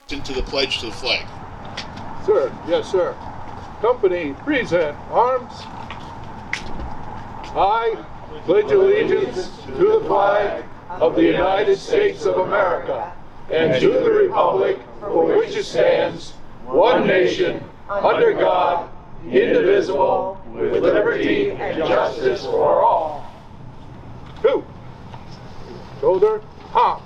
Into the pledge to the flag. Sir, yes, sir. Company, present arms. I pledge allegiance to the flag of the United States of America and to the republic for which it stands, one nation, under God, indivisible, with liberty and justice for all. Two. Shoulder, palms.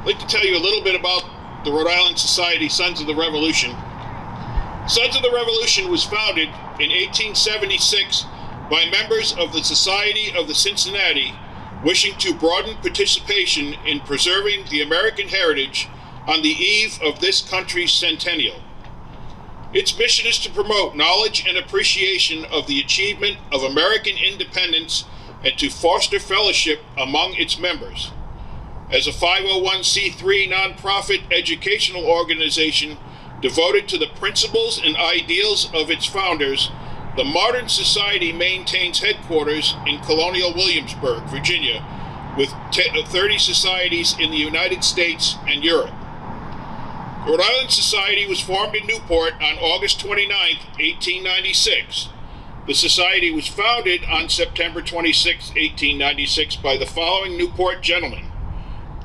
I'd like to tell you a little bit about the Rhode Island Society Sons of the Revolution. Sons of the Revolution was founded in 1876 by members of the Society of the Cincinnati wishing to broaden participation in preserving the American heritage on the eve of this country's centennial. Its mission is to promote knowledge and appreciation of the achievement of American independence and to foster fellowship among its members. As a 501c3 nonprofit educational organization devoted to the principles and ideals of its founders, the modern society maintains headquarters in Colonial Williamsburg, Virginia, with 30 societies in the United States and Europe. Rhode Island Society was formed in Newport on August 29, 1896. The Society was founded on September 26, 1896 by the following Newport gentlemen: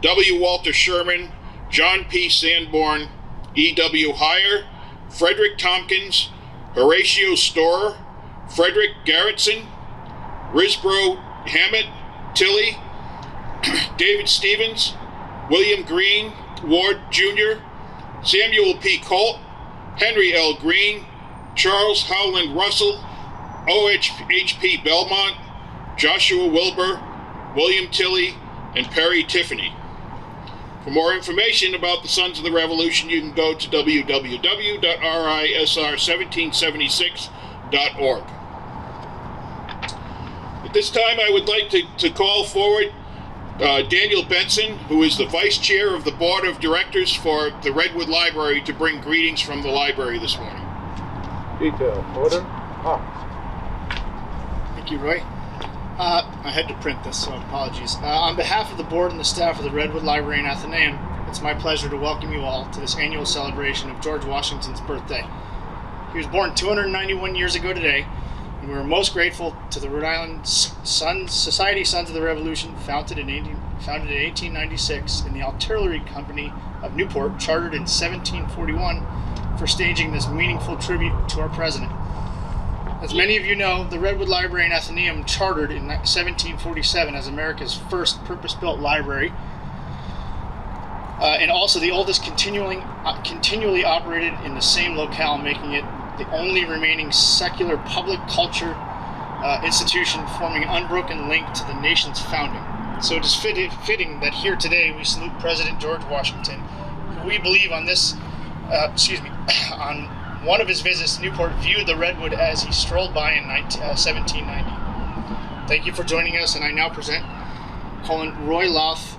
W. Walter Sherman, John P. Sanborn, E. W. Heyer, Frederick Tompkins, Horatio Storer, Frederick Garretson, Risborough Hammett, Tilley, David Stevens, William Green, Ward Jr., Samuel P. Colt, Henry L. Green, Charles Howland Russell, O.H.P. Belmont, Joshua Wilbur, William Tilley, and Perry Tiffany. For more information about the Sons of the Revolution, you can go to www.risr1776.org. At this time, I would like to call forward Daniel Benson, who is the Vice Chair of the Board of Directors for the Redwood Library, to bring greetings from the library this morning. Detail, order, arms. Thank you, Roy. I had to print this, so apologies. On behalf of the board and the staff of the Redwood Library and Athenaeum, it's my pleasure to welcome you all to this annual celebration of George Washington's birthday. He was born 291 years ago today, and we are most grateful to the Rhode Island Society Sons of the Revolution, founded in 1896 in the Artillery Company of Newport, chartered in 1741, for staging this meaningful tribute to our president. As many of you know, the Redwood Library and Athenaeum chartered in 1747 as America's first purpose-built library, and also the oldest continually operated in the same locale, making it the only remaining secular public culture institution forming an unbroken link to the nation's founding. So it is fitting that here today we salute President George Washington, who we believe on one of his visits to Newport viewed the Redwood as he strolled by in 1790. Thank you for joining us, and I now present Roy Louth,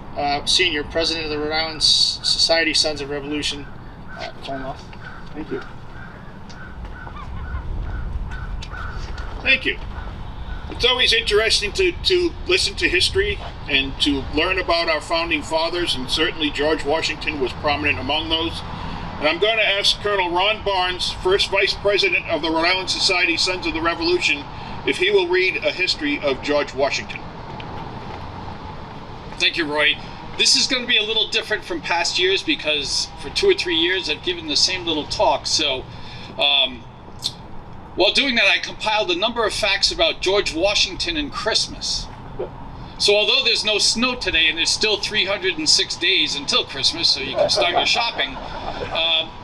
Senior, President of the Rhode Island Society Sons of Revolution. Louth. Thank you. Thank you. It's always interesting to listen to history and to learn about our founding fathers, and certainly George Washington was prominent among those. And I'm going to ask Colonel Ron Barnes, first Vice President of the Rhode Island Society Sons of the Revolution, if he will read a history of George Washington. Thank you, Roy. This is going to be a little different from past years because for 2 or 3 years I've given the same little talk. So while doing that, I compiled a number of facts about George Washington and Christmas. So although there's no snow today and there's still 306 days until Christmas, so you can start your shopping,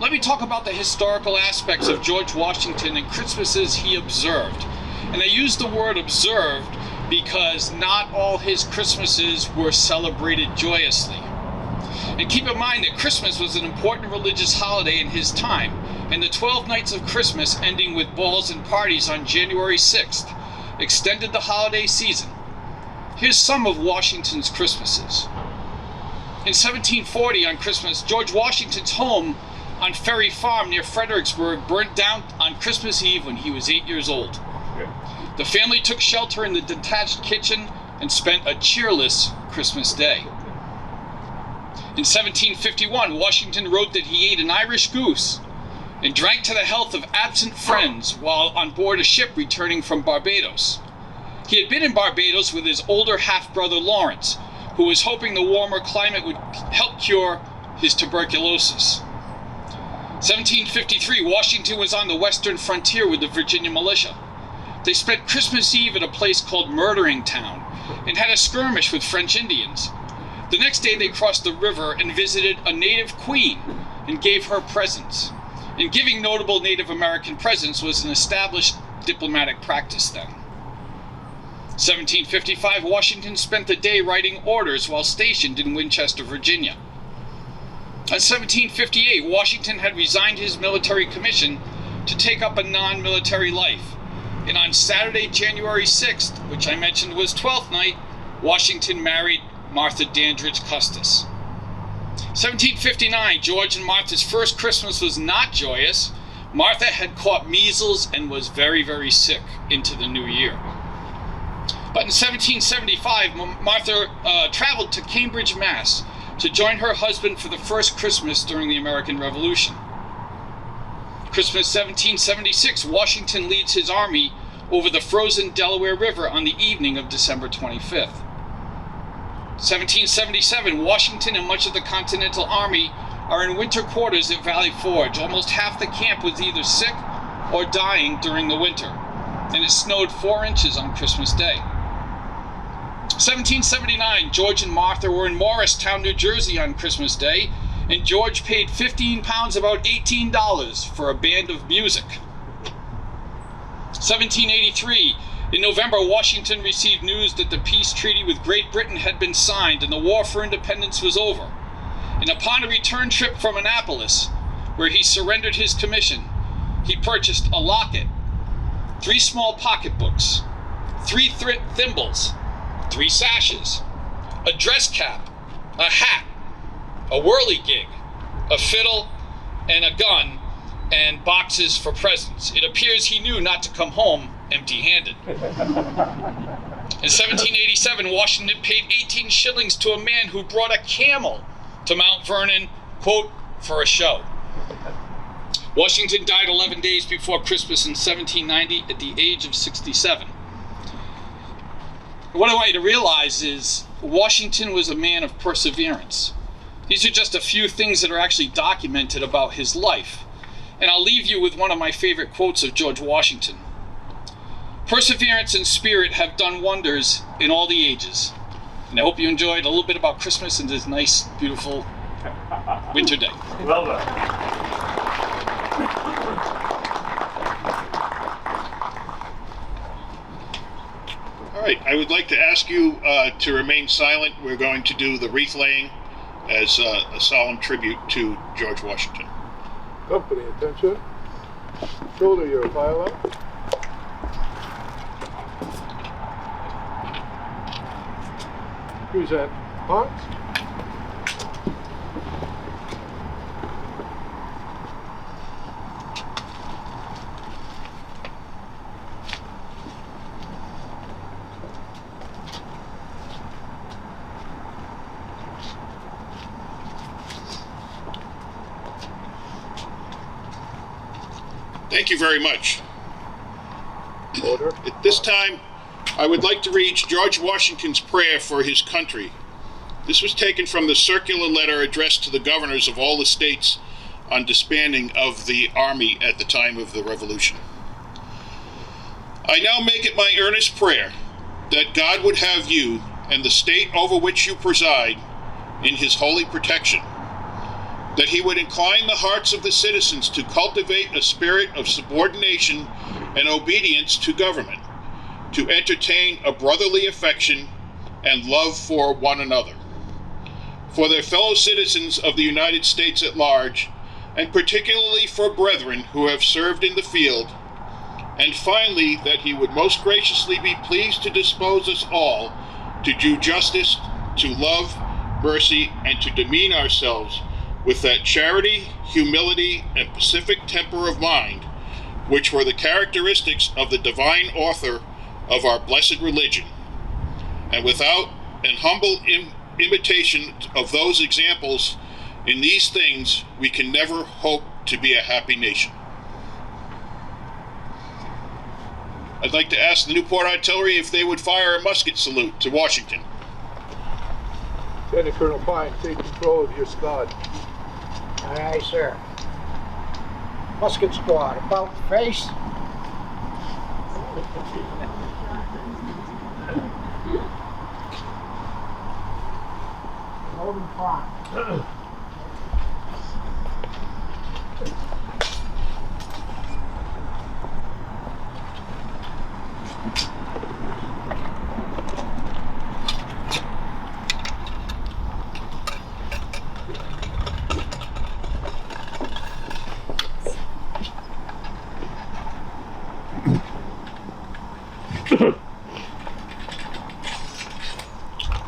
let me talk about the historical aspects of George Washington and Christmases he observed. And I use the word observed because not all his Christmases were celebrated joyously. And keep in mind that Christmas was an important religious holiday in his time, and the 12 nights of Christmas ending with balls and parties on January 6th extended the holiday season. Here's some of Washington's Christmases. In 1740 on Christmas, George Washington's home on Ferry Farm near Fredericksburg burnt down on Christmas Eve when he was 8 years old. The family took shelter in the detached kitchen and spent a cheerless Christmas Day. In 1751, Washington wrote that he ate an Irish goose and drank to the health of absent friends while on board a ship returning from Barbados. He had been in Barbados with his older half-brother Lawrence, who was hoping the warmer climate would help cure his tuberculosis. 1753, Washington was on the western frontier with the Virginia militia. They spent Christmas Eve at a place called Murdering Town and had a skirmish with French Indians. The next day they crossed the river and visited a native queen and gave her presents. And giving notable Native American presents was an established diplomatic practice then. 1755, Washington spent the day writing orders while stationed in Winchester, Virginia. In 1758, Washington had resigned his military commission to take up a non-military life. And on Saturday, January 6th, which I mentioned was 12th night, Washington married Martha Dandridge Custis. 1759, George and Martha's first Christmas was not joyous. Martha had caught measles and was very, very sick into the new year. But in 1775, Martha traveled to Cambridge, Mass. to join her husband for the first Christmas during the American Revolution. Christmas 1776, Washington leads his army over the frozen Delaware River on the evening of December 25th. 1777, Washington and much of the Continental Army are in winter quarters at Valley Forge. Almost half the camp was either sick or dying during the winter, and it snowed 4 inches on Christmas Day. 1779, George and Martha were in Morristown, New Jersey on Christmas Day, and George paid 15 pounds, about $18, for a band of music. 1783, in November, Washington received news that the peace treaty with Great Britain had been signed and the war for independence was over. And upon a return trip from Annapolis, where he surrendered his commission, he purchased a locket, 3 small pocketbooks, 3 thimbles, 3 sashes, a dress cap, a hat, a whirligig, a fiddle, and a gun, and boxes for presents. It appears he knew not to come home empty-handed. In 1787, Washington paid 18 shillings to a man who brought a camel to Mount Vernon, quote, for a show. Washington died 11 days before Christmas in 1790 at the age of 67. What I want you to realize is Washington was a man of perseverance. These are just a few things that are actually documented about his life. And I'll leave you with one of my favorite quotes of George Washington. Perseverance and spirit have done wonders in all the ages. And I hope you enjoyed a little bit about Christmas and this nice, beautiful winter day. Well done. All right, I would like to ask you to remain silent. We're going to do the wreath laying as a solemn tribute to George Washington. Company attention. Shoulder your file up. Present hearts. Thank you very much. Order. At this time, I would like to read George Washington's prayer for his country. This was taken from the circular letter addressed to the governors of all the states on disbanding of the army at the time of the Revolution. I now make it my earnest prayer that God would have you and the state over which you preside in his holy protection, that he would incline the hearts of the citizens to cultivate a spirit of subordination and obedience to government, to entertain a brotherly affection and love for one another, for their fellow citizens of the United States at large, and particularly for brethren who have served in the field, and finally, that he would most graciously be pleased to dispose us all to do justice, to love, mercy, and to demean ourselves with that charity, humility, and pacific temper of mind, which were the characteristics of the divine author of our blessed religion, and without an humble imitation of those examples in these things, we can never hope to be a happy nation. I'd like to ask the Newport Artillery if they would fire a musket salute to Washington. Lieutenant Colonel Pine, take control of your squad. Aye, sir. Musket squad, about face. Holding front.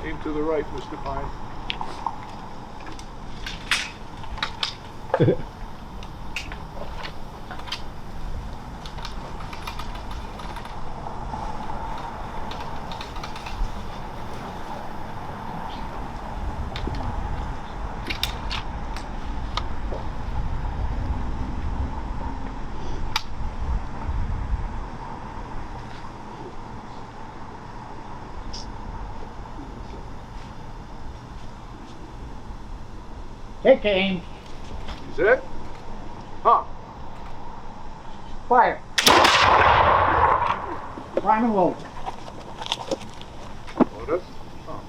Aim to the right, Mr. Pine. Take aim. Is it? Huh. Fire. Prime and load. Lotus. Huh.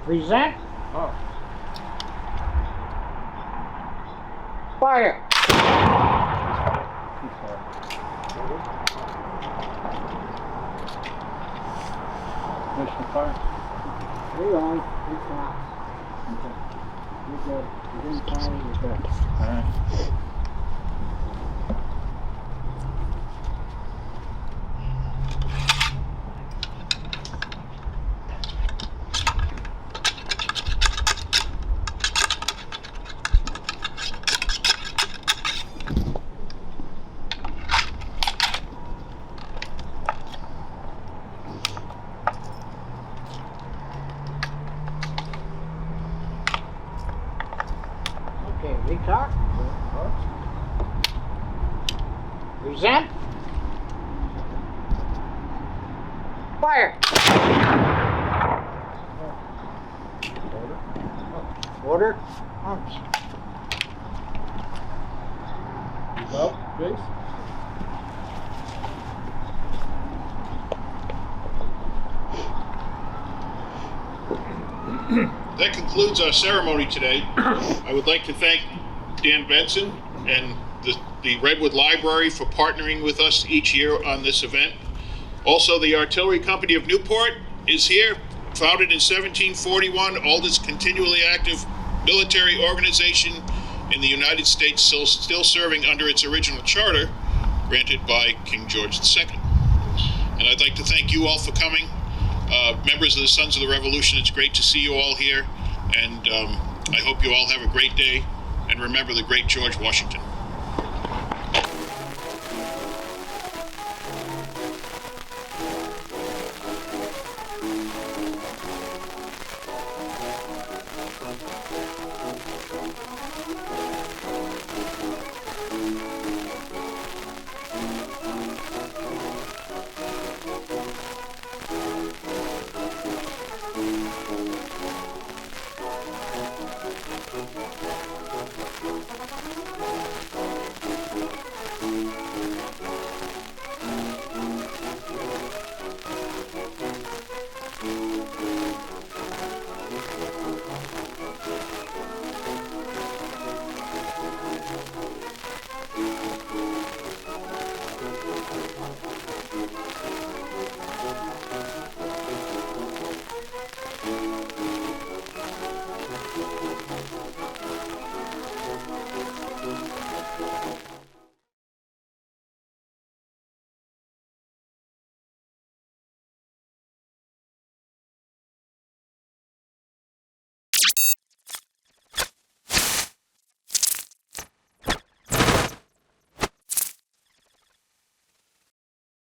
Present. Huh. Fire. Mission fire. You're on. You're fine. You're good. You're in fire. You're good. Alright. Okay, retard. Present. Fire. Order. Arms. Well, Grace? That concludes our ceremony today. I would like to thank Dan Benson and the Redwood Library for partnering with us each year on this event. Also, the Artillery Company of Newport is here, founded in 1741, oldest continually active military organization in the United States, still serving under its original charter, granted by King George II. And I'd like to thank you all for coming. Members of the Sons of the Revolution, it's great to see you all here, and I hope you all have a great day, and remember the great George Washington.